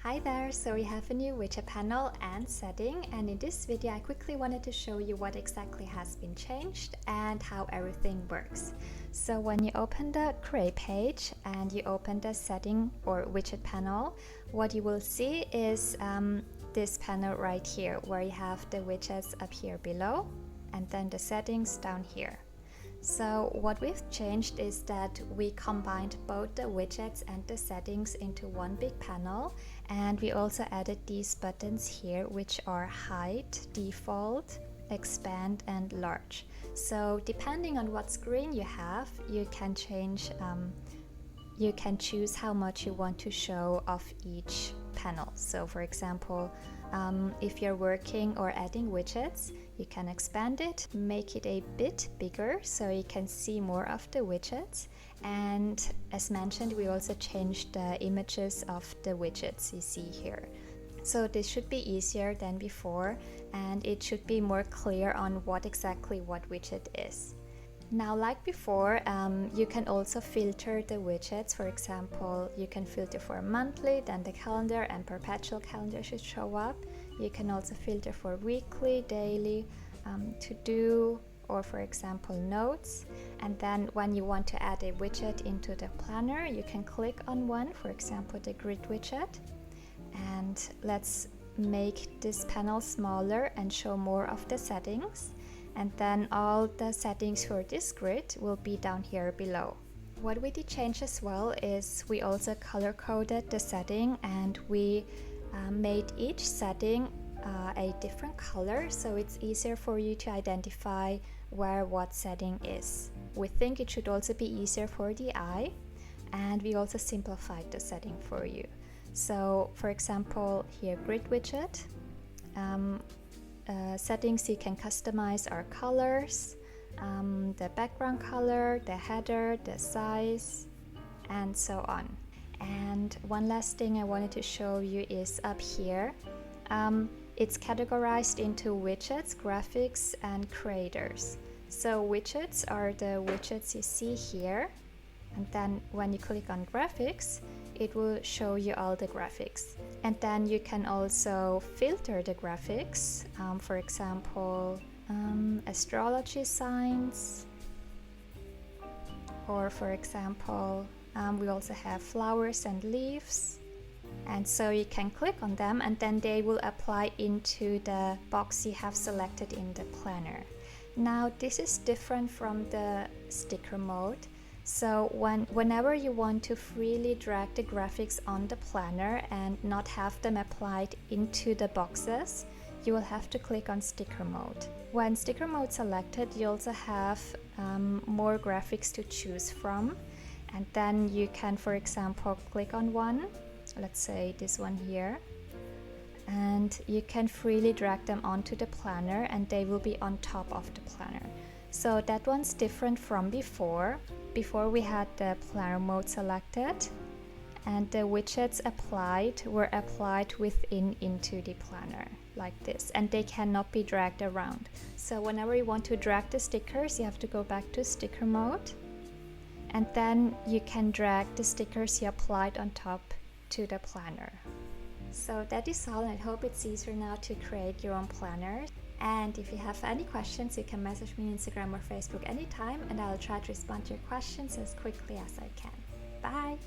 Hi there, so we have a new widget panel and setting, and in this video I quickly wanted to show you what exactly has been changed and how everything works. So when you open the create page and you open the setting or widget panel, what you will see is this panel right here where you have the widgets up here below and then the settings down here. So what we've changed is that we combined both the widgets and the settings into one big panel, and we also added these buttons here which are height, default, expand and large. So depending on what screen you have, you can change, you can choose how much you want to show of each panel. So for example, if you're working or adding widgets, you can expand it, make it a bit bigger so you can see more of the widgets. And as mentioned, we also changed the images of the widgets you see here. So this should be easier than before, and it should be more clear on what widget is. Now, like before, you can also filter the widgets. For example, you can filter for monthly, then the calendar and perpetual calendar should show up. You can also filter for weekly, daily, to-do, or for example notes. And then when you want to add a widget into the planner, you can click on one, for example the grid widget. And let's make this panel smaller and show more of the settings. And then all the settings for this grid will be down here below. What we did change as well is we also color coded the setting, and we made each setting a different color, so it's easier for you to identify where what setting is. We think it should also be easier for the eye, and we also simplified the setting for you. So for example here, grid widget, settings you can customize are colors, the background color, the header, the size, and so on. And one last thing I wanted to show you is up here. It's categorized into widgets, graphics, and creators. So widgets are the widgets you see here, and then when you click on graphics, it will show you all the graphics. And then you can also filter the graphics, for example astrology signs, or for example we also have flowers and leaves. And so you can click on them and then they will apply into the box you have selected in the planner. Now this is different from the sticker mode. So whenever you want to freely drag the graphics on the planner and not have them applied into the boxes, you will have to click on sticker mode. When sticker mode selected, you also have more graphics to choose from. And then you can, for example, click on one, let's say this one here, and you can freely drag them onto the planner and they will be on top of the planner. So that one's different from before. Before we had the planner mode selected and the widgets were applied into the planner like this, and they cannot be dragged around. So whenever you want to drag the stickers, you have to go back to sticker mode, and then you can drag the stickers you applied on top to the planner. So that is all, and I hope it's easier now to create your own planners. And if you have any questions, you can message me on Instagram or Facebook anytime, and I'll try to respond to your questions as quickly as I can. Bye!